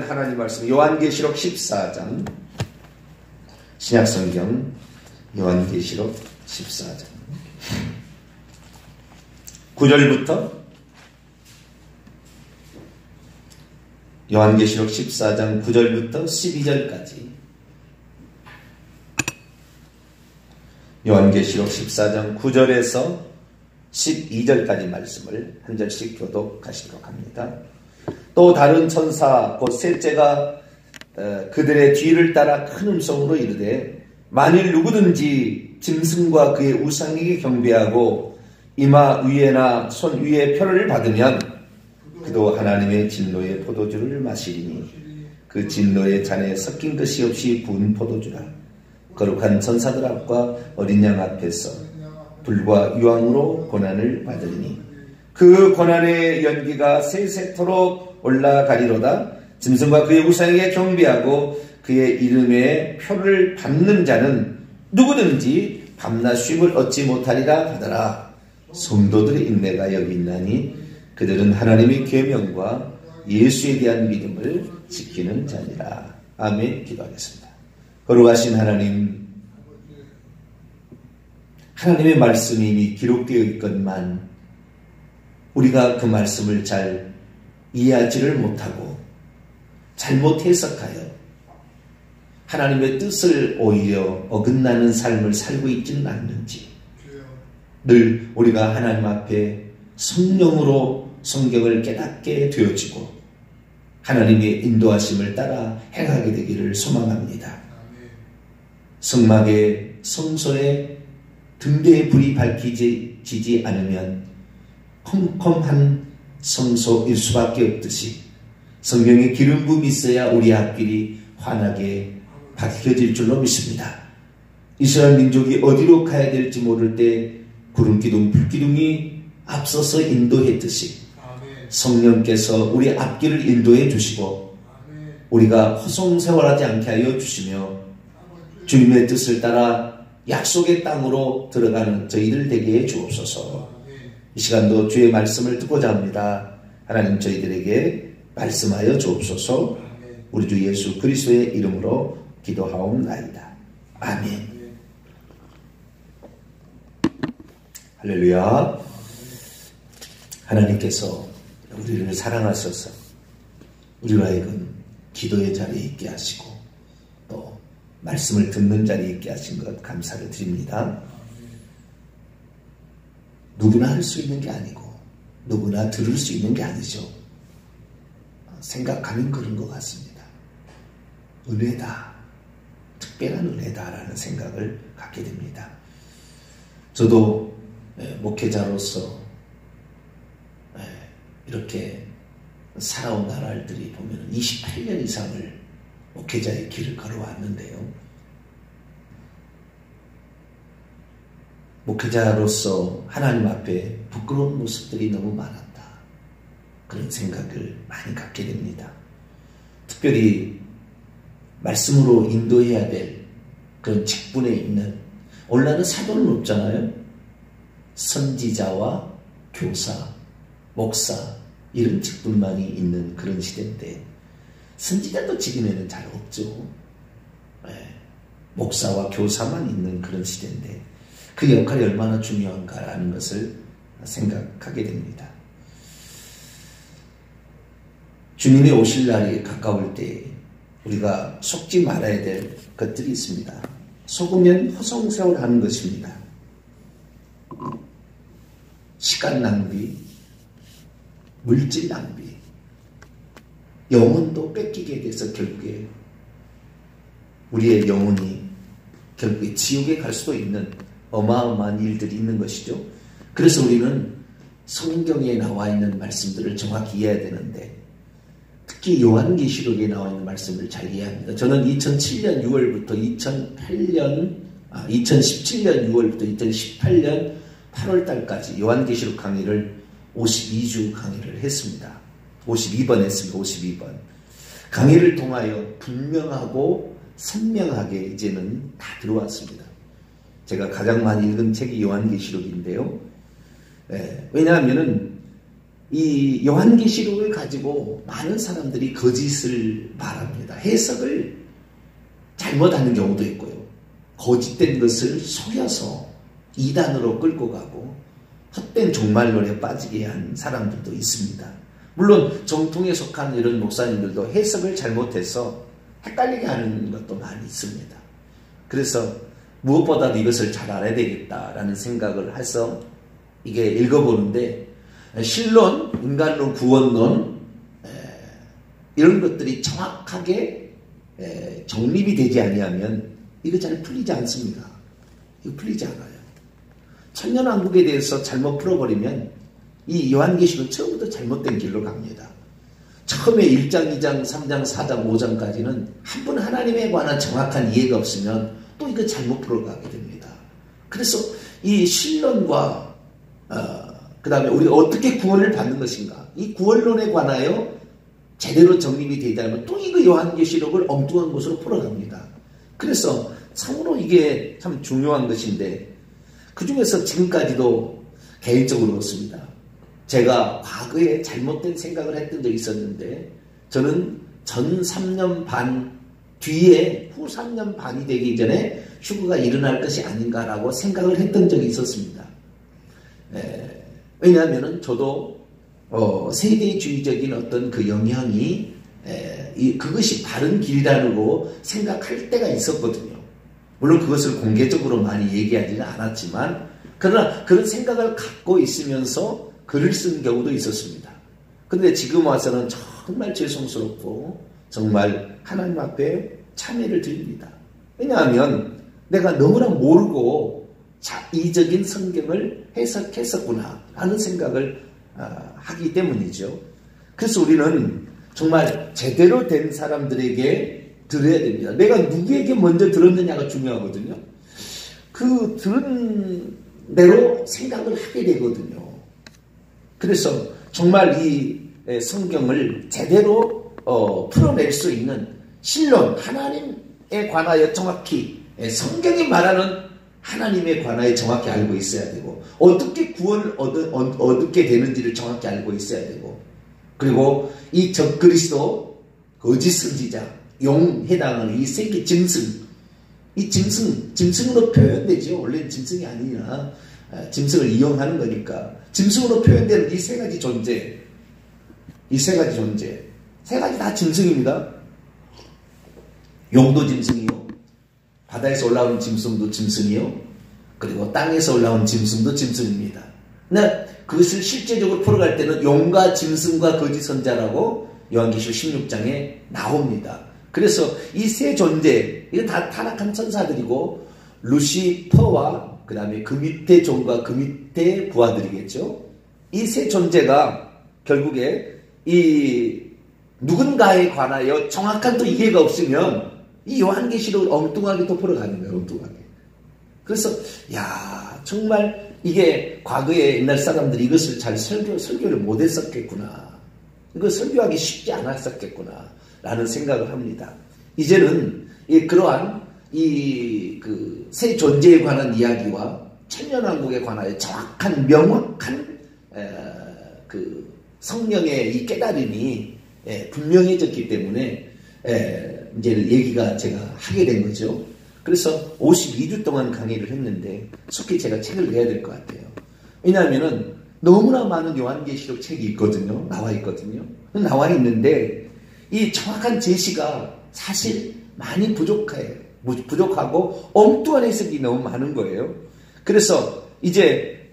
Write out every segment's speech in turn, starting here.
하나님 말씀 요한계시록 14장, 신약성경 요한계시록 14장 9절부터 요한계시록 14장 9절부터 12절까지 요한계시록 14장 9절에서 12절까지 말씀을 한 절씩 교독하시도록 합니다. 또 다른 천사 곧 셋째가 그들의 뒤를 따라 큰 음성으로 이르되 만일 누구든지 짐승과 그의 우상에게 경배하고 이마 위에나 손 위에 표를 받으면 그도 하나님의 진노의 포도주를 마시리니 그 진노의 잔에 섞인 것이 없이 부은 포도주라. 거룩한 천사들 앞과 어린 양 앞에서 불과 유황으로 고난을 받으리니 그 고난의 연기가 세세토록 올라가리로다. 짐승과 그의 우상에게 경배하고 그의 이름에 표를 받는 자는 누구든지 밤낮 쉼을 얻지 못하리라 하더라. 성도들의 인내가 여기 있나니 그들은 하나님의 계명과 예수에 대한 믿음을 지키는 자니라. 아멘. 기도하겠습니다. 거룩하신 하나님, 하나님의 말씀이 이미 기록되어 있건만 우리가 그 말씀을 잘 이해하지를 못하고 잘못 해석하여 하나님의 뜻을 오히려 어긋나는 삶을 살고 있지는 않는지, 늘 우리가 하나님 앞에 성령으로 성경을 깨닫게 되어지고 하나님의 인도하심을 따라 행하게 되기를 소망합니다. 성막의 성소에 등대의 불이 밝히지지 않으면 컴컴한 성소일 수밖에 없듯이 성령의 기름 부음이 있어야 우리 앞길이 환하게 밝혀질 줄로 믿습니다. 이스라엘 민족이 어디로 가야 될지 모를 때 구름기둥, 불기둥이 앞서서 인도했듯이 성령께서 우리 앞길을 인도해 주시고 우리가 허송세월하지 않게 하여 주시며 주님의 뜻을 따라 약속의 땅으로 들어가는 저희들 되게 해 주옵소서. 이 시간도 주의 말씀을 듣고자 합니다. 하나님 저희들에게 말씀하여 주옵소서. 우리 주 예수 그리스도의 이름으로 기도하옵나이다. 아멘. 할렐루야. 하나님께서 우리를 사랑하셔서 우리로 하여금 기도의 자리에 있게 하시고 또 말씀을 듣는 자리에 있게 하신 것 감사를 드립니다. 누구나 할 수 있는 게 아니고 누구나 들을 수 있는 게 아니죠. 생각하면 그런 것 같습니다. 은혜다, 특별한 은혜다라는 생각을 갖게 됩니다. 저도 목회자로서 이렇게 살아온 나날들이 보면 28년 이상을 목회자의 길을 걸어왔는데요. 목회자로서 하나님 앞에 부끄러운 모습들이 너무 많았다. 그런 생각을 많이 갖게 됩니다. 특별히 말씀으로 인도해야 될 그런 직분에 있는, 오늘날은 사도는 없잖아요. 선지자와 교사, 목사 이런 직분만이 있는 그런 시대인데 선지자도 지금에는 잘 없죠. 목사와 교사만 있는 그런 시대인데 그 역할이 얼마나 중요한가라는 것을 생각하게 됩니다. 주님이 오실 날이 가까울 때 우리가 속지 말아야 될 것들이 있습니다. 속으면 허송세월하는 것입니다. 시간 낭비, 물질 낭비, 영혼도 뺏기게 돼서 결국에 우리의 영혼이 결국에 지옥에 갈 수도 있는 어마어마한 일들이 있는 것이죠. 그래서 우리는 성경에 나와 있는 말씀들을 정확히 이해해야 되는데 특히 요한계시록에 나와 있는 말씀을 잘 이해합니다. 저는 2007년 6월부터 2017년 6월부터 2018년 8월 달까지 요한계시록 강의를 52주 강의를 했습니다. 52번 했습니다. 52번. 강의를 통하여 분명하고 선명하게 이제는 다 들어왔습니다. 제가 가장 많이 읽은 책이 요한계시록인데요. 왜냐하면은 이 요한계시록을 가지고 많은 사람들이 거짓을 말합니다. 해석을 잘못하는 경우도 있고요. 거짓된 것을 속여서 이단으로 끌고 가고 헛된 종말론에 빠지게 한 사람들도 있습니다. 물론 정통에 속한 이런 목사님들도 해석을 잘못해서 헷갈리게 하는 것도 많이 있습니다. 그래서 무엇보다도 이것을 잘 알아야 되겠다라는 생각을 해서 이게 읽어보는데, 신론, 인간론, 구원론 이런 것들이 정확하게 정립이 되지 아니하면 이거 잘 풀리지 않습니다. 이거 풀리지 않아요. 천년왕국에 대해서 잘못 풀어버리면 이 요한계시록 처음부터 잘못된 길로 갑니다. 처음에 1장, 2장, 3장, 4장, 5장까지는 한 분 하나님에 관한 정확한 이해가 없으면 또 이거 잘못 풀어가게 됩니다. 그래서 이 신론과 그 다음에 우리가 어떻게 구원을 받는 것인가, 이 구원론에 관하여 제대로 정립이 되지 않으면 또 이거 요한계시록을 엉뚱한 곳으로 풀어갑니다. 그래서 참으로 이게 참 중요한 것인데, 그 중에서 지금까지도 개인적으로 그렇습니다. 제가 과거에 잘못된 생각을 했던 적이 있었는데, 저는 전 3년 반 뒤에 후 3년 반이 되기 전에 휴거가 일어날 것이 아닌가라고 생각을 했던 적이 있었습니다. 왜냐하면 저도 세대주의적인 어떤 그 영향이 그것이 바른 길이라고 생각할 때가 있었거든요. 물론 그것을 공개적으로 많이 얘기하지는 않았지만, 그러나 그런 생각을 갖고 있으면서 글을 쓴 경우도 있었습니다. 그런데 지금 와서는 정말 죄송스럽고 정말 하나님 앞에 참회를 드립니다. 왜냐하면 내가 너무나 모르고 자의적인 성경을 해석했었구나 라는 생각을 하기 때문이죠. 그래서 우리는 정말 제대로 된 사람들에게 들어야 됩니다. 내가 누구에게 먼저 들었느냐가 중요하거든요. 그 들은 대로 생각을 하게 되거든요. 그래서 정말 이 성경을 제대로 풀어낼 수 있는 신론, 하나님에 관하여 정확히, 성경이 말하는 하나님에 관하여 정확히 알고 있어야 되고, 어떻게 구원을 얻게 되는지를 정확히 알고 있어야 되고, 그리고 이 적그리스도, 거짓 선지자, 용 해당하는 이 세 개 짐승, 이 짐승으로 표현되죠. 원래는 짐승이 아니라 짐승을 이용하는 거니까 짐승으로 표현되는 이 세 가지 존재, 세 가지 다 짐승입니다. 용도 짐승이요, 바다에서 올라오는 짐승도 짐승이요, 그리고 땅에서 올라오는 짐승도 짐승입니다. 근데 그것을 실제적으로 풀어갈 때는 용과 짐승과 거짓 선자라고 요한계시록 16장에 나옵니다. 그래서 이 세 존재, 이거 다 타락한 천사들이고, 루시퍼와 그 다음에 그 밑에 종과 그 밑에 부하들이겠죠. 이 세 존재가 결국에 이 누군가에 관하여 정확한 또 이해가 없으면 이 요한계시록을 엉뚱하게 또 풀어가는 거예요. 엉뚱하게. 그래서 정말 이게 과거에 옛날 사람들이 이것을 잘 설교를 못했었겠구나, 이거 설교하기 쉽지 않았었겠구나 라는 생각을 합니다. 이제는 그러한 그 세 존재에 관한 이야기와 천년왕국에 관하여 정확한 명확한 그 성령의 이 깨달음이 분명해졌기 때문에 이제 얘기가 제가 하게 된 거죠. 그래서 52주 동안 강의를 했는데 속히 제가 책을 내야 될 것 같아요. 왜냐하면은 너무나 많은 요한계시록 책이 있거든요. 나와 있거든요. 나와 있는데 이 정확한 제시가 사실 많이 부족하고 엉뚱한 해석이 너무 많은 거예요. 그래서 이제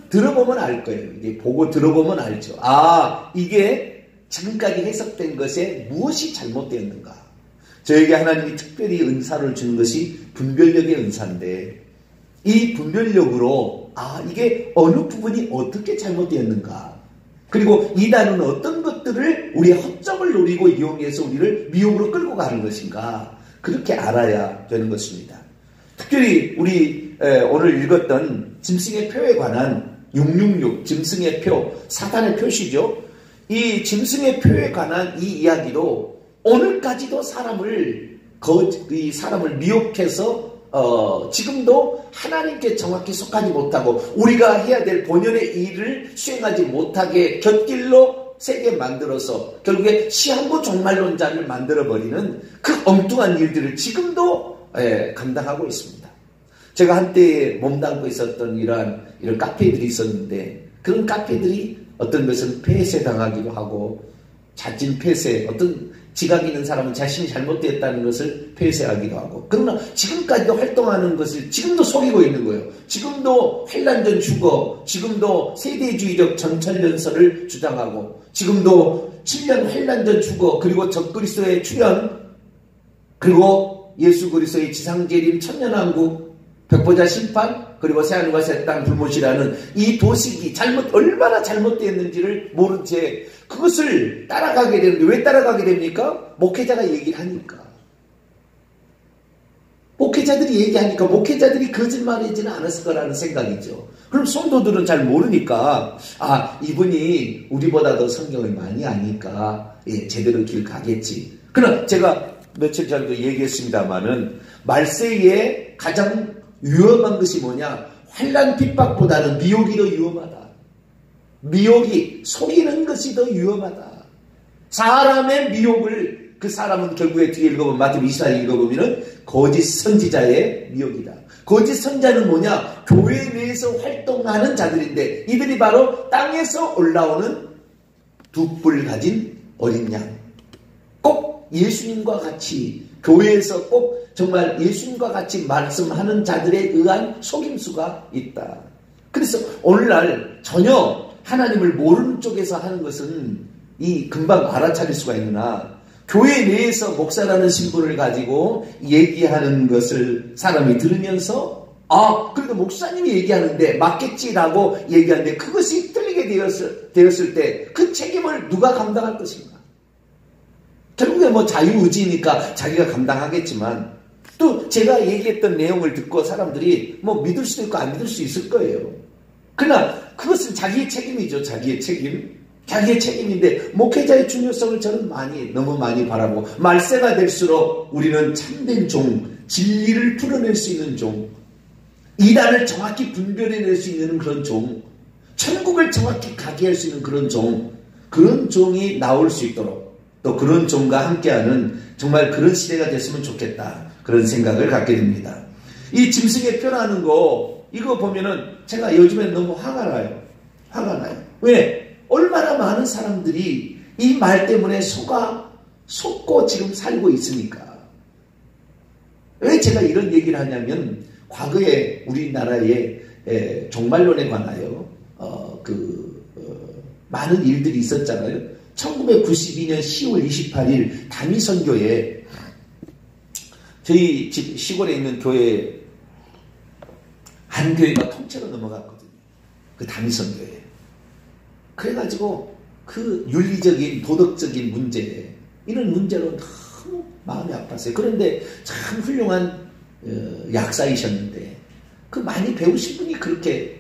들어보면 알 거예요. 이제 보고 들어보면 알죠. 이게 지금까지 해석된 것에 무엇이 잘못되었는가. 저에게 하나님이 특별히 은사를 주는 것이 분별력의 은사인데, 이 분별력으로 이게 어느 부분이 어떻게 잘못되었는가, 그리고 이단은 어떤 것들을 우리의 허점을 노리고 이용해서 우리를 미혹으로 끌고 가는 것인가, 그렇게 알아야 되는 것입니다. 특별히 우리 오늘 읽었던 짐승의 표에 관한 666, 짐승의 표, 사단의 표시죠. 이 짐승의 표에 관한 이 이야기도 오늘까지도 사람을 미혹해서 지금도 하나님께 정확히 속하지 못하고 우리가 해야 될 본연의 일을 수행하지 못하게 곁길로 세게 만들어서 결국에 시한부 종말론자를 만들어버리는 그 엉뚱한 일들을 지금도 감당하고 있습니다. 제가 한때 몸담고 있었던 이런 카페들이 있었는데 그런 카페들이 어떤 것은 폐쇄당하기도 하고 자진 폐쇄, 어떤 지각 있는 사람은 자신이 잘못되었다는 것을 폐쇄하기도 하고, 그러나 지금까지도 활동하는 것을 지금도 속이고 있는 거예요. 지금도 환란전 주거, 지금도 세대주의적 전천연설을 주장하고, 지금도 7년 환란전 주거, 그리고 적그리스도의 출현, 그리고 예수 그리스도의 지상재림 천년왕국, 백보자 심판, 그리고 새하늘과 새 땅 불못이라는 이 도식이 얼마나 잘못되었는지를 모른 채 그것을 따라가게 되는데, 왜 따라가게 됩니까? 목회자가 얘기를 하니까. 목회자들이 얘기하니까 목회자들이 거짓말이지는 않았을 거라는 생각이죠. 그럼 성도들은 잘 모르니까, 이분이 우리보다 더 성경을 많이 아니까 제대로 길 가겠지. 그러나 제가 며칠 전에도 얘기했습니다마는 말세에 가장 위험한 것이 뭐냐? 환난 핍박보다는 미혹이 더 위험하다. 미혹이, 속이는 것이 더 위험하다. 사람의 미혹을, 그 사람은 결국에 뒤에 읽어보면 마태복음 24장 읽어보면 거짓 선지자의 미혹이다. 거짓 선지자는 뭐냐? 교회 내에서 활동하는 자들인데 이들이 바로 땅에서 올라오는 두 뿔 가진 어린 양. 꼭 예수님과 같이 교회에서 꼭 정말 예수님과 같이 말씀하는 자들에 의한 속임수가 있다. 그래서 오늘날 전혀 하나님을 모르는 쪽에서 하는 것은 금방 알아차릴 수가 있으나 교회 내에서 목사라는 신분을 가지고 얘기하는 것을 사람이 들으면서 그래도 목사님이 얘기하는데 맞겠지라고 얘기하는데 그것이 틀리게 되었을 때 그 책임을 누가 감당할 것인가? 결국에 자유의지니까 자기가 감당하겠지만 또 제가 얘기했던 내용을 듣고 사람들이 믿을 수도 있고 안 믿을 수 있을 거예요. 그러나 그것은 자기의 책임이죠. 자기의 책임. 자기의 책임인데 목회자의 중요성을 저는 너무 많이 바라보고 말세가 될수록 우리는 참된 종, 진리를 풀어낼 수 있는 종, 이단을 정확히 분별해낼 수 있는 그런 종, 천국을 정확히 가게 할 수 있는 그런 종이 나올 수 있도록 또 그런 종과 함께하는 정말 그런 시대가 됐으면 좋겠다. 그런 생각을 갖게 됩니다. 이 짐승의 표현하는 거 이거 보면은 제가 요즘에 너무 화가 나요. 왜? 얼마나 많은 사람들이 이 말 때문에 속고 지금 살고 있으니까. 왜 제가 이런 얘기를 하냐면 과거에 우리나라에 종말론에 관하여 많은 일들이 있었잖아요. 1992년 10월 28일 다미선교에 저희 집 시골에 있는 교회 한 교회가 통째로 넘어갔거든요. 그 다미선교에. 그래가지고 그 윤리적인 도덕적인 문제 이런 문제로 너무 마음이 아팠어요. 그런데 참 훌륭한 약사이셨는데 그 많이 배우신 분이 그렇게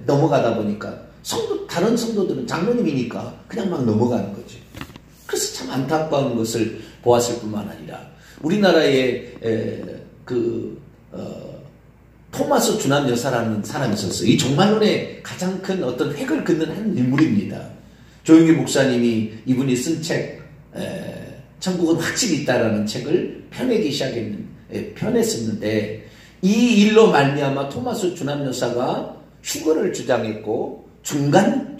넘어가다 보니까 다른 성도들은 장로님이니까 그냥 막 넘어가는 거죠. 그래서 참 안타까운 것을 보았을 뿐만 아니라 우리나라에 토마스 주남 여사라는 사람이 있었어요. 이 종말론의 가장 큰 어떤 획을 긋는 한 인물입니다. 조용기 목사님이 이분이 쓴 책, 천국은 확실히 있다라는 책을 펴냈었는데 이 일로 말미암아 토마스 주남 여사가 휴거를 주장했고 중간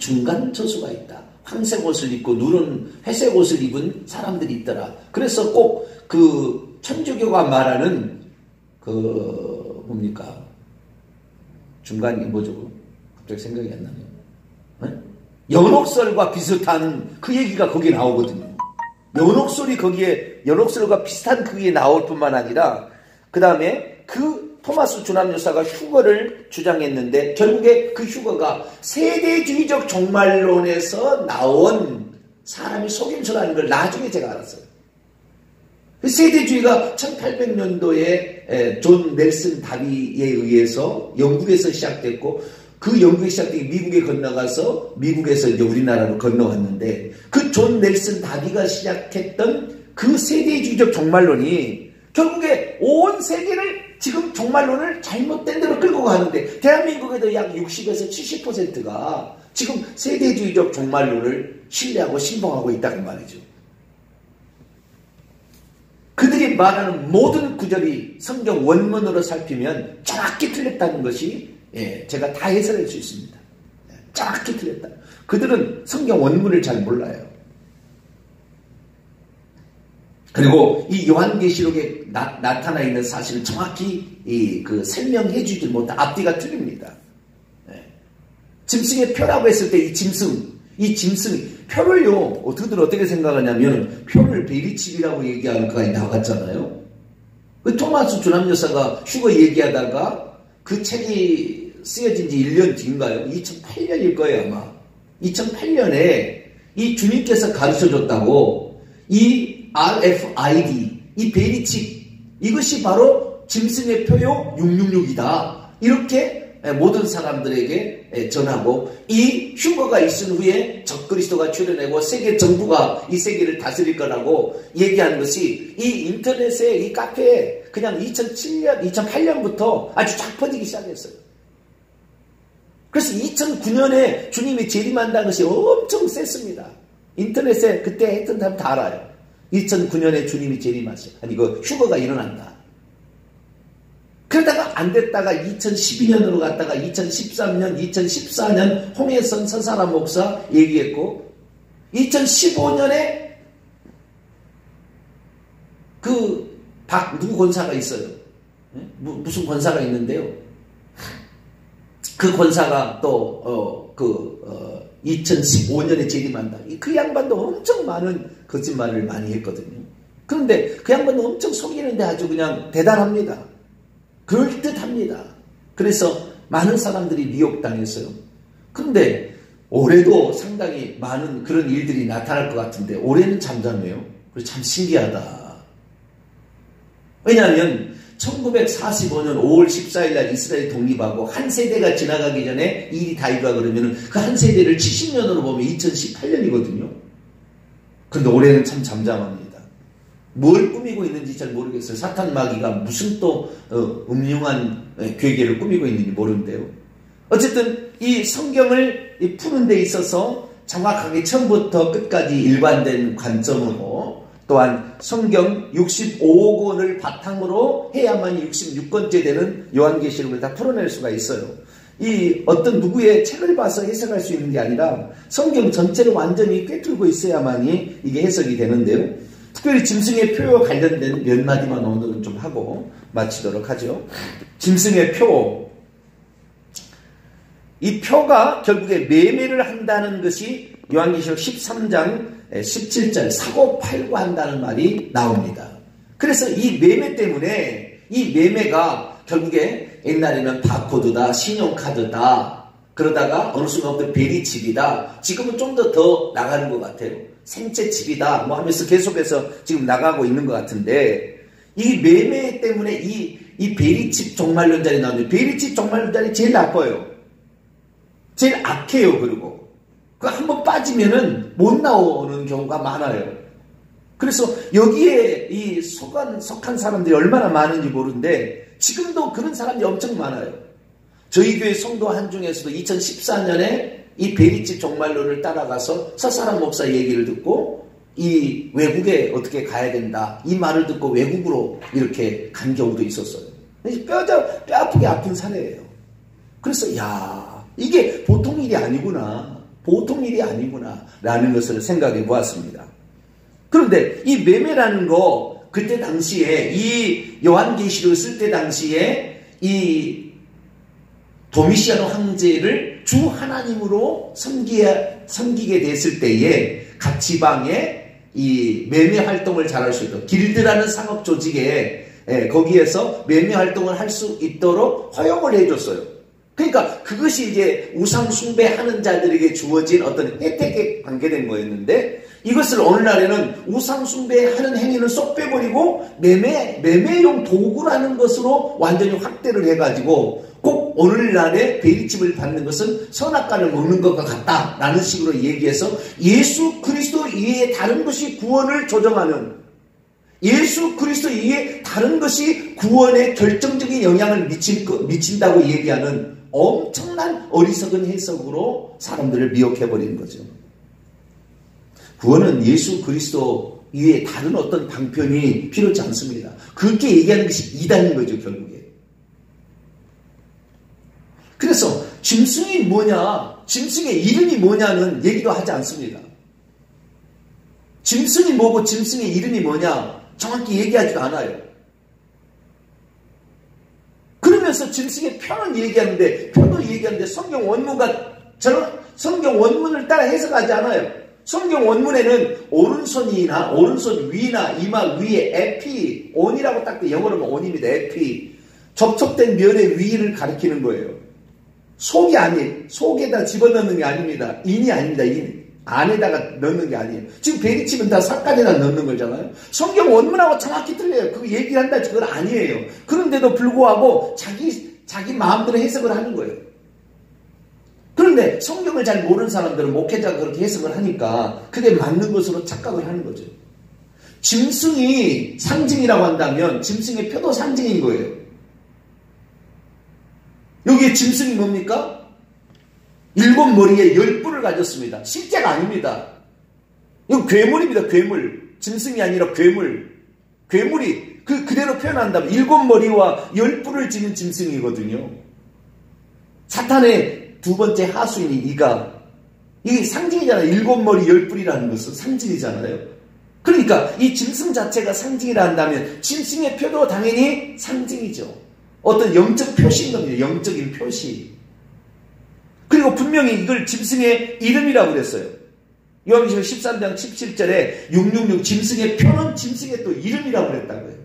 저수가 있다. 황색 옷을 입고 누런 회색 옷을 입은 사람들이 있더라. 그래서 꼭 그 천주교가 말하는 중간이 뭐죠? 갑자기 생각이 안 나네요. 연옥설과 비슷한 그 얘기가 거기에 나오거든요. 연옥설과 비슷한 그게 나올 뿐만 아니라 그 다음에 그 토마스 주남 여사가 휴거를 주장했는데 결국에 그 휴거가 세대주의적 종말론에서 나온 사람이 속임수라는 걸 나중에 제가 알았어요. 세대주의가 1800년도에 존 넬슨 다비에 의해서 영국에서 시작됐고 그 영국에 시작된 미국에 건너가서 미국에서 이제 우리나라로 건너왔는데 그 존 넬슨 다비가 시작했던 그 세대주의적 종말론이 결국에 온 세계를 지금 종말론을 잘못된 대로 끌고 가는데 대한민국에도 약 60에서 70%가 지금 세대주의적 종말론을 신뢰하고 신봉하고 있다는 말이죠. 그들이 말하는 모든 구절이 성경 원문으로 살피면 정확히 틀렸다는 것이 제가 다 해설할 수 있습니다. 정확히 틀렸다. 그들은 성경 원문을 잘 몰라요. 그리고 이 요한계시록에 나타나 있는 사실을 정확히 설명해 주지 못한 앞뒤가 틀립니다. 짐승의 표라고 했을 때 이 짐승이 표를요, 그들 어떻게 생각하냐면 표를 베리칩이라고 얘기하는 거가 나왔잖아요. 그 토마스 주남여사가 휴거 얘기하다가 그 책이 쓰여진 지 1년 뒤인가요? 2008년일 거예요, 아마. 2008년에 이 주님께서 가르쳐 줬다고 이 RFID, 이 베리칩, 이것이 바로 짐승의 표요 666이다. 이렇게 모든 사람들에게 전하고 이 휴거가 있은 후에 적그리스도가 출현하고 세계 정부가 이 세계를 다스릴 거라고 얘기하는 것이 이 인터넷에 이 카페에 그냥 2008년부터 아주 쫙 퍼지기 시작했어요. 그래서 2009년에 주님이 재림한다는 것이 엄청 셌습니다. 인터넷에 그때 했던 사람 다 알아요. 2009년에 주님이 재림하셔. 아니 휴거가 일어난다. 그러다가 안 됐다가 2012년으로 갔다가 2013년, 2014년 홍해선 서사람 목사 얘기했고 2015년에 누구 권사가 있어요. 무슨 권사가 있는데요. 그 권사가 또 2015년에 재림한다. 그 양반도 엄청 많은 거짓말을 많이 했거든요. 그런데 그 양반도 엄청 속이는데 아주 그냥 대단합니다. 그럴듯합니다. 그래서 많은 사람들이 미혹당했어요. 그런데 올해도 상당히 많은 그런 일들이 나타날 것 같은데 올해는 잠잠해요. 참 신기하다. 왜냐하면 1945년 5월 14일 날 이스라엘 독립하고 한 세대가 지나가기 전에 이 일이 다 일어나 그러면 그 한 세대를 70년으로 보면 2018년이거든요. 그런데 올해는 참 잠잠합니다. 뭘 꾸미고 있는지 잘 모르겠어요. 사탄 마귀가 무슨 또 음흉한 괴계를 꾸미고 있는지 모르는데요. 어쨌든 이 성경을 푸는 데 있어서 정확하게 처음부터 끝까지 일관된 관점으로 또한 성경 65권을 바탕으로 해야만 66권째 되는 요한계시록을 다 풀어낼 수가 있어요. 이 어떤 누구의 책을 봐서 해석할 수 있는 게 아니라 성경 전체를 완전히 꿰뚫고 있어야만이 이게 해석이 되는데요. 특별히 짐승의 표와 관련된 몇 마디만 오늘은 좀 하고 마치도록 하죠. 짐승의 표. 이 표가 결국에 매매를 한다는 것이 요한계시록 13장 17절 사고 팔고 한다는 말이 나옵니다. 그래서 이 매매 때문에 이 매매가 결국에 옛날에는 바코드다, 신용카드다, 그러다가 어느 순간부터 베리칩이다. 지금은 좀 더 나가는 것 같아요. 생체칩이다 뭐 하면서 계속해서 지금 나가고 있는 것 같은데 이 매매 때문에 이 베리칩 종말론자리 나오는데 베리칩 종말론자리 제일 나빠요. 제일 악해요. 그리고 그 한번 빠지면은 못 나오는 경우가 많아요. 그래서 여기에 이 속한 사람들이 얼마나 많은지 모르는데 지금도 그런 사람이 엄청 많아요. 저희 교회 성도 한 중에서도 2014년에 이 베리칩 종말론을 따라가서 서사람 목사 얘기를 듣고 이 외국에 어떻게 가야 된다 이 말을 듣고 외국으로 이렇게 간 경우도 있었어요. 뼈 아프게 아픈 사례예요. 그래서 야 이게 보통 일이 아니구나. 보통 일이 아니구나 라는 것을 생각해 보았습니다. 그런데 이 매매라는 거 그때 당시에 이 요한계시록을 쓸 때 당시에 이 도미시안 황제를 주 하나님으로 섬기게 됐을 때에 각 지방에 이 매매 활동을 잘할 수 있도록 길드라는 상업 조직에 거기에서 매매 활동을 할 수 있도록 허용을 해줬어요. 그러니까 그것이 이제 우상 숭배하는 자들에게 주어진 어떤 혜택에 관계된 거였는데 이것을 오늘날에는 우상 숭배하는 행위는 쏙 빼버리고 매매용 도구라는 것으로 완전히 확대를 해가지고 꼭 오늘날에 베리칩을 받는 것은 선악과를 먹는 것과 같다라는 식으로 얘기해서 예수 그리스도 이외에 다른 것이 구원을 조정하는 예수 그리스도 이외에 다른 것이 구원에 결정적인 영향을 미친다고 얘기하는 엄청난 어리석은 해석으로 사람들을 미혹해버리는 거죠. 구원은 예수 그리스도 이외에 다른 어떤 방편이 필요치 않습니다. 그렇게 얘기하는 것이 이단인 거죠, 결국에. 그래서 짐승이 뭐냐, 짐승의 이름이 뭐냐는 얘기도 하지 않습니다. 짐승이 뭐고 짐승의 이름이 뭐냐 정확히 얘기하지도 않아요. 그러면서 짐승의 표는 얘기하는데, 표도 얘기하는데 성경 원문을 따라 해석하지 않아요. 성경 원문에는 오른손이나 오른손 위나 이마 위에 에피, 온이라고 딱 영어로 하면 온입니다. 에피, 접촉된 면의 위를 가리키는 거예요. 속이 아니에요. 속에다 집어넣는 게 아닙니다. 인이 아닙니다. 인. 안에다가 넣는 게 아니에요. 지금 베리칩은 다 삭간에다 넣는 거잖아요. 성경 원문하고 정확히 틀려요. 그거 얘기한다 그건 아니에요. 그런데도 불구하고 자기 마음대로 해석을 하는 거예요. 그런데 성경을 잘 모르는 사람들은 목회자가 그렇게 해석을 하니까 그게 맞는 것으로 착각을 하는 거죠. 짐승이 상징이라고 한다면 짐승의 표도 상징인 거예요. 여기에 짐승이 뭡니까? 7머리에 10뿔을 가졌습니다. 실제가 아닙니다. 이건 괴물입니다. 괴물. 짐승이 아니라 괴물. 괴물이 그대로 표현한다면 7머리와 10뿔을 지닌 짐승이거든요. 사탄의 두 번째 하수인이 이게 상징이잖아요. 7머리 10뿔이라는 것은 상징이잖아요. 그러니까 이 짐승 자체가 상징이라 한다면 짐승의 표도 당연히 상징이죠. 어떤 영적 표시인 겁니다. 영적인 표시. 그리고 분명히 이걸 짐승의 이름이라고 그랬어요. 요한계시록 13장 17절에 666 짐승의 표는 짐승의 또 이름이라고 그랬다고요.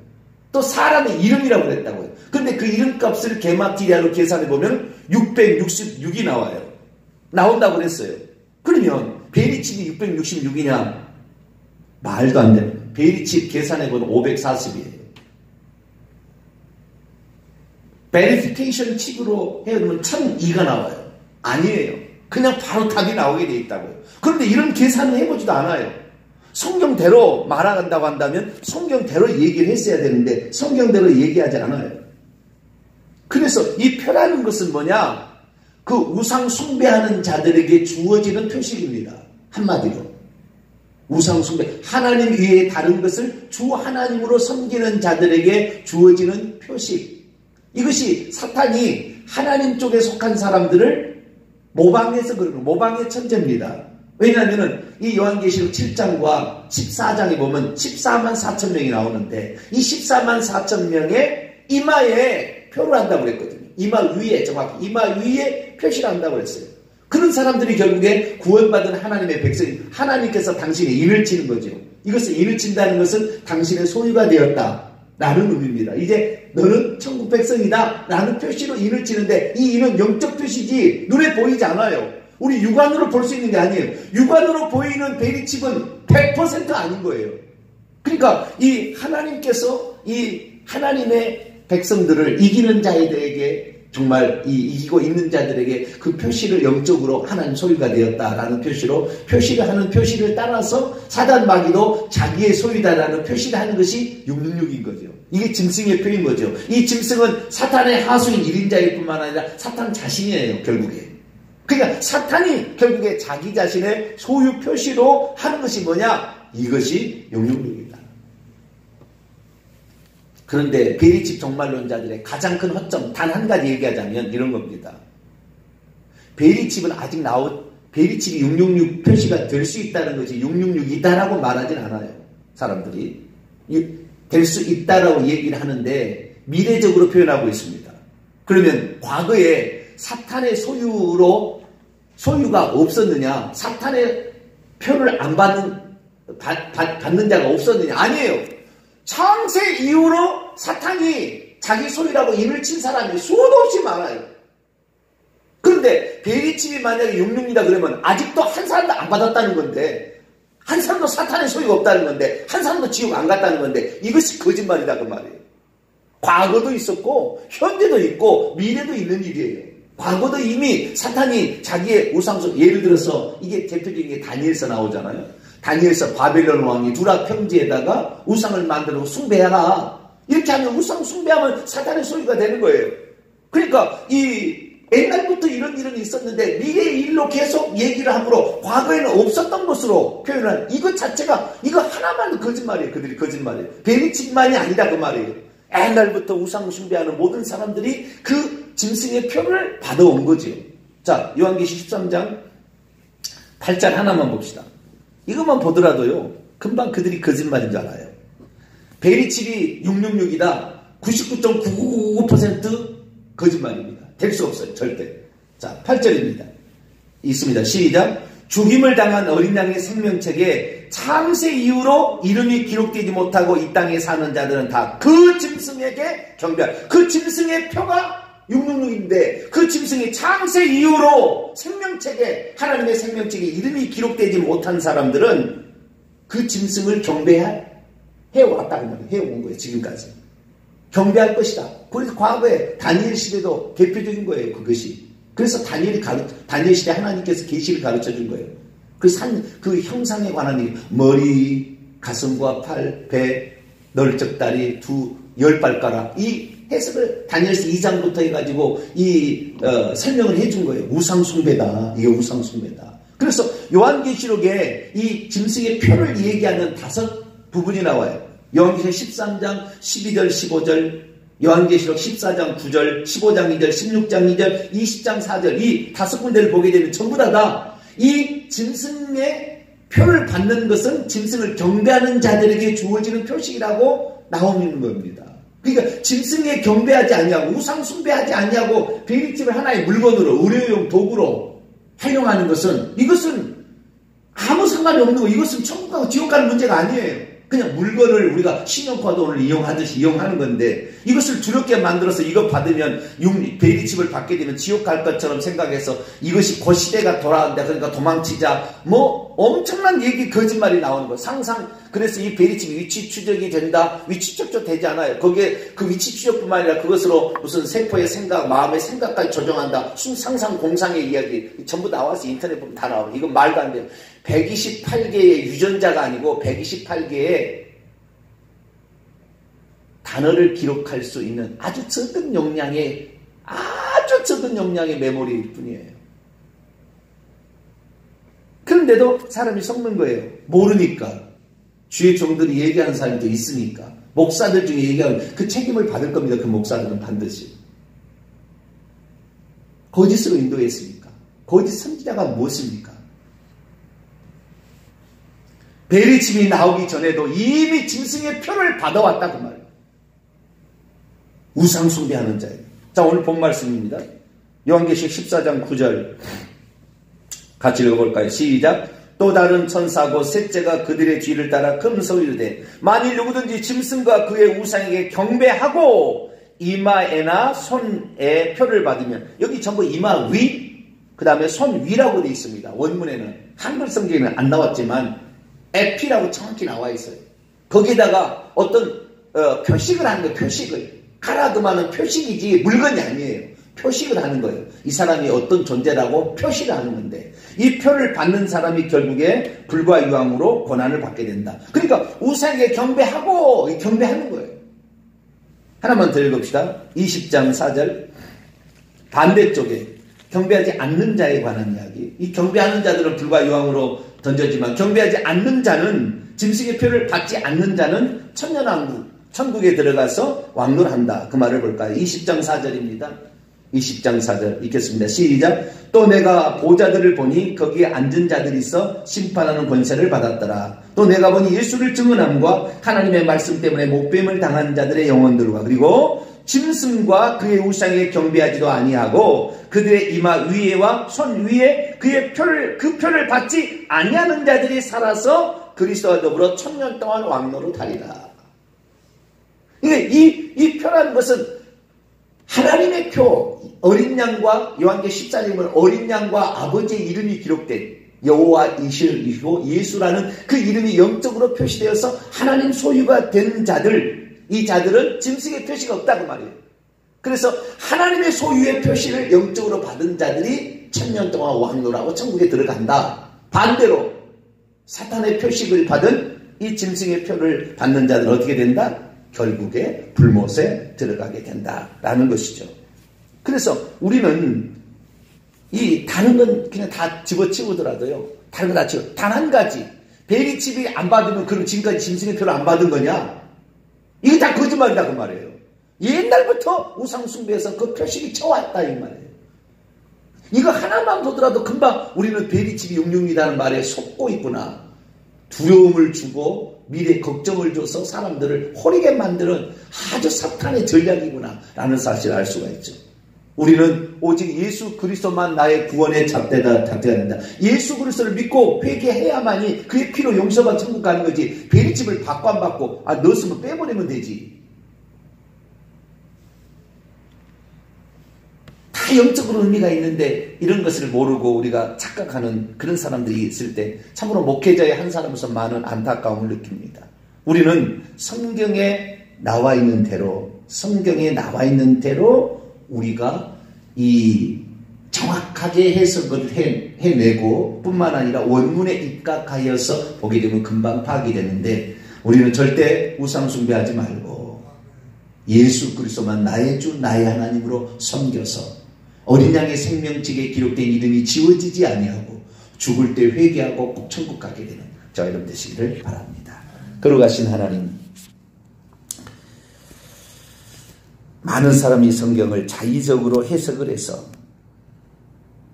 또 사람의 이름이라고 그랬다고요. 그런데 그 이름값을 게마티리아로 계산해보면 666이 나와요. 나온다고 그랬어요. 그러면 베리칩이 666이냐? 말도 안 됩니다. 베리칩 계산해보면 540이에요. 베리피케이션 칩으로 해보면 1002가 나와요. 아니에요. 그냥 바로 답이 나오게 돼 있다고요. 그런데 이런 계산을 해보지도 않아요. 성경대로 말한다고 한다면 성경대로 얘기를 했어야 되는데 성경대로 얘기하지 않아요. 그래서 이 표라는 것은 뭐냐? 그 우상 숭배하는 자들에게 주어지는 표식입니다. 한마디로. 우상 숭배, 하나님 외에 다른 것을 주 하나님으로 섬기는 자들에게 주어지는 표식. 이것이 사탄이 하나님 쪽에 속한 사람들을 모방해서 그런 거예요. 모방의 천재입니다. 왜냐하면 이 요한계시록 7장과 14장에 보면 14만 4천 명이 나오는데 이 14만 4천 명의 이마에 표를 한다고 그랬거든요. 이마 위에, 정확히 이마 위에 표시를 한다고 그랬어요. 그런 사람들이 결국에 구원받은 하나님의 백성이, 하나님께서 당신의 인을 치는 거죠. 이것을 인을 친다는 것은 당신의 소유가 되었다 라는 의미입니다. 이제 너는 천국 백성이다 라는 표시로 인을 치는데 이 인은 영적 표시지 눈에 보이지 않아요. 우리 육안으로 볼 수 있는 게 아니에요. 육안으로 보이는 베리칩은 100% 아닌 거예요. 그러니까 이 하나님께서 이 하나님의 백성들을 이기는 자들에게 정말 이기고 있는 자들에게 그 표시를 영적으로 하나님 소유가 되었다라는 표시로 표시를 하는 표시를 따라서 사단 마귀도 자기의 소유다라는 표시를 하는 것이 666인 거죠. 이게 짐승의 표인 거죠. 이 짐승은 사탄의 하수인 1인자일 뿐만 아니라 사탄 자신이에요. 결국에. 그러니까 사탄이 결국에 자기 자신의 소유 표시로 하는 것이 뭐냐? 이것이 666이다. 그런데 베리칩 종말론자들의 가장 큰 허점 단 한 가지 얘기하자면 이런 겁니다. 베리칩은 아직 베리칩이 666 표시가 될 수 있다는 것이 666이다라고 말하진 않아요. 사람들이. 될 수 있다라고 얘기를 하는데 미래적으로 표현하고 있습니다. 그러면 과거에 사탄의 소유가 없었느냐? 사탄의 표를 안 받는 자가 없었느냐? 아니에요. 창세 이후로 사탄이 자기 소유라고 인을 친 사람이 수도 없이 많아요. 그런데 베리칩이 만약에 666이다 그러면 아직도 한 사람도 안 받았다는 건데, 한 사람도 사탄의 소유가 없다는 건데, 한 사람도 지옥 안 갔다는 건데, 이것이 거짓말이다 그 말이에요. 과거도 있었고 현재도 있고 미래도 있는 일이에요. 과거도 이미 사탄이 자기의 우상속, 예를 들어서 이게 대표적인 게 다니엘서 나오잖아요. 다니엘서 바벨론 왕이 두라 평지에다가 우상을 만들고 숭배하라. 이렇게 하면 우상 숭배하면 사탄의 소유가 되는 거예요. 그러니까 옛날부터 이런 일은 있었는데 미래의 일로 계속 얘기를 함으로 과거에는 없었던 것으로 표현한 이것 자체가 이거 하나만 거짓말이에요. 그들이 거짓말이에요. 베리치만이 아니다 그 말이에요. 옛날부터 우상 숭배하는 모든 사람들이 그 짐승의 표를 받아온 거지요. 자, 요한계시록 13장 8절 하나만 봅시다. 이것만 보더라도요 금방 그들이 거짓말인 줄 알아요. 베리칩이 666이다. 99.9999% 거짓말입니다. 될 수 없어요. 절대. 자, 8절입니다. 있습니다. 시작. 죽임을 당한 어린 양의 생명책에 창세 이후로 이름이 기록되지 못하고 이 땅에 사는 자들은 다 그 짐승에게 경배할. 그 짐승의 표가 666인데 그 짐승이 창세 이후로 생명책에 하나님의 생명책에 이름이 기록되지 못한 사람들은 그 짐승을 해왔다는 말이에요. 해온 거예요. 지금까지. 경배할 것이다. 그래서 과거에 다니엘 시대도 대표적인 거예요. 그것이. 그래서 다니엘 시대 하나님께서 계시를 가르쳐 준 거예요. 그 형상에 관한 머리, 가슴과 팔, 배, 널쩍 다리, 10발가락 이 해석을 다니엘서 2장부터 해가지고 설명을 해준 거예요. 우상숭배다. 이게 우상숭배다. 그래서 요한계시록에 이 짐승의 표를 얘기하는 5 부분이 나와요. 요한계시록 13장 12절 15절, 요한계시록 14장 9절, 15장 2절, 16장 2절, 20장 4절 이 5군데를 보게 되면 전부 다 이 짐승의 표를 받는 것은 짐승을 경배하는 자들에게 주어지는 표식이라고 나오는 겁니다. 그러니까 짐승에 경배하지 아니하고 우상 숭배하지 아니하고 베리칩을 하나의 물건으로 의료용 도구로 활용하는 것은 이것은 아무 상관이 없는 거. 이것은 천국 가고 지옥 가는 문제가 아니에요. 그냥 물건을 우리가 신용카 돈을 이용하듯이 이용하는 건데 이것을 두렵게 만들어서 이거 받으면 베리칩을 받게 되면 지옥 갈 것처럼 생각해서 이것이 그 시대가 돌아온다. 그러니까 도망치자. 뭐 엄청난 얘기 거짓말이 나오는 거예요. 그래서 이 베리칩이 위치 추적이 된다. 위치 추적도 되지 않아요. 거기에 그 위치 추적뿐만 아니라 그것으로 무슨 세포의 생각, 마음의 생각까지 조정한다. 상상 공상의 이야기 전부 나와서 인터넷 보면 다 나와요. 이건 말도 안 돼요. 128개의 유전자가 아니고 128개의 단어를 기록할 수 있는 아주 적은 용량의 메모리일 뿐이에요. 그런데도 사람이 속는 거예요. 모르니까. 주의 종들이 얘기하는 사람도 있으니까. 목사들 중에 얘기하는 그 책임을 받을 겁니다. 그 목사들은 반드시. 거짓으로 인도했으니까. 거짓 선지자가 무엇입니까? 베리칩이 나오기 전에도 이미 짐승의 표를 받아왔다 그 말이에요. 우상 숭배하는 자예요. 자, 오늘 본 말씀입니다. 요한계시록 14장 9절 같이 읽어볼까요? 시작. 또 다른 천사고 셋째가 그들의 뒤를 따라 금서 이르되 만일 누구든지 짐승과 그의 우상에게 경배하고 이마에나 손에 표를 받으면 여기 전부 이마 위 그 다음에 손 위라고 되어 있습니다. 원문에는 한글 성경에는 안 나왔지만 에피라고 정확히 나와 있어요. 거기다가 어떤 표식을 하는 거예요. 표식을. 가라듬하는 표식이지 물건이 아니에요. 표식을 하는 거예요. 이 사람이 어떤 존재라고 표시를 하는 건데 이 표를 받는 사람이 결국에 불과 유황으로 고난을 받게 된다. 그러니까 우상에게 경배하는 거예요. 하나만 더 읽읍시다. 20장 4절 반대쪽에 경배하지 않는 자에 관한 이야기. 이 경배하는 자들은 불과 유황으로 던져지만 경배하지 않는 자는 짐승의 표를 받지 않는 자는 천년왕국 천국에 들어가서 왕노한다. 그 말을 볼까요? 20장 4절입니다. 20장 4절 읽겠습니다. 시작. 또 내가 보좌들을 보니 거기에 앉은 자들이 있어 심판하는 권세를 받았더라. 또 내가 보니 예수를 증언함과 하나님의 말씀 때문에 목뱀을 당한 자들의 영혼들과 그리고 짐승과 그의 우상에 경배하지도 아니하고 그들의 이마 위에와 손 위에 그 표를 받지 아니하는 자들이 살아서 그리스도와 더불어 천년 동안 왕노로 다리라. 이 표라는 것은 하나님의 표, 어린 양과 요한계시록 14장은 어린 양과 아버지의 이름이 기록된 여호와 이시고 예수라는 그 이름이 영적으로 표시되어서 하나님 소유가 된 자들, 이 자들은 짐승의 표시가 없다고 말이에요. 그래서 하나님의 소유의 표시를 영적으로 받은 자들이 천년 동안 왕노라고 천국에 들어간다. 반대로 사탄의 표식을 받은 이 짐승의 표를 받는 자들은 어떻게 된다? 결국에 불못에 들어가게 된다라는 것이죠. 그래서 우리는 이 다른 건 그냥 다 집어치우더라도요. 다른 거 다 치워. 단 한 가지. 베리칩이 안 받으면 그럼 지금까지 짐승의 표를 안 받은 거냐? 이거 다 거짓말이다 그 말이에요. 옛날부터 우상숭배에서 그 표식이 쳐왔다 이 말이에요. 이거 하나만 보더라도 금방 우리는 베리칩이 용용이라는 말에 속고 있구나. 두려움을 주고 미래 걱정을 줘서 사람들을 호리게 만드는 아주 사탄의 전략이구나 라는 사실을 알 수가 있죠. 우리는 오직 예수 그리스도만 나의 구원의 잣대가 된다. 예수 그리스도를 믿고 회개해야만이 그의 피로 용서받아 천국 가는 거지. 베리칩을 받고 안 받고 넣었으면 빼버리면 되지. 다 영적으로 의미가 있는데 이런 것을 모르고 우리가 착각하는 그런 사람들이 있을 때 참으로 목회자의 한 사람으로서 많은 안타까움을 느낍니다. 우리는 성경에 나와 있는 대로 우리가 이 정확하게 해석을 해내고 뿐만 아니라 원문에 입각하여서 보게 되면 금방 파악이 되는데 우리는 절대 우상숭배하지 말고 예수 그리스도만 나의 주 나의 하나님으로 섬겨서 어린 양의 생명책에 기록된 이름이 지워지지 아니하고 죽을 때 회개하고 꼭 천국 가게 되는 저와 여러분 되시기를 바랍니다. 거룩하신 하나님, 많은 사람이 성경을 자의적으로 해석을 해서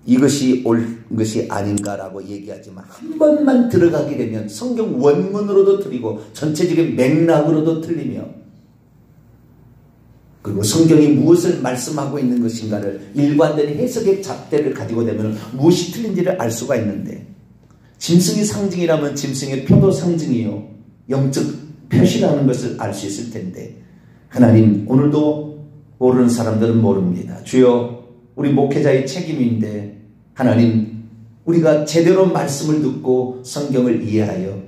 이것이 옳은 것이 아닌가라고 얘기하지만 한 번만 들어가게 되면 성경 원문으로도 틀리고 전체적인 맥락으로도 틀리며 그리고 성경이 무엇을 말씀하고 있는 것인가를 일관된 해석의 잣대를 가지고 되면 무엇이 틀린지를 알 수가 있는데 짐승이 상징이라면 짐승의 표도 상징이요 영적 표시라는 것을 알 수 있을 텐데 하나님 오늘도 모르는 사람들은 모릅니다. 주여 우리 목회자의 책임인데 하나님 우리가 제대로 말씀을 듣고 성경을 이해하여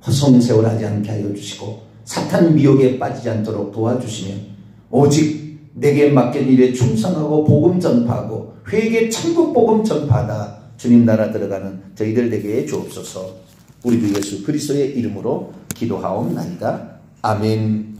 허송세월하지 않게 하여 주시고 사탄 미혹에 빠지지 않도록 도와주시며 오직 내게 맡긴 일에 충성하고 복음 전파하고 회개 천국 복음 전파하다 주님 나라 들어가는 저희들 되게 주옵소서. 우리 주 예수 그리스도의 이름으로 기도하옵나이다. 아멘.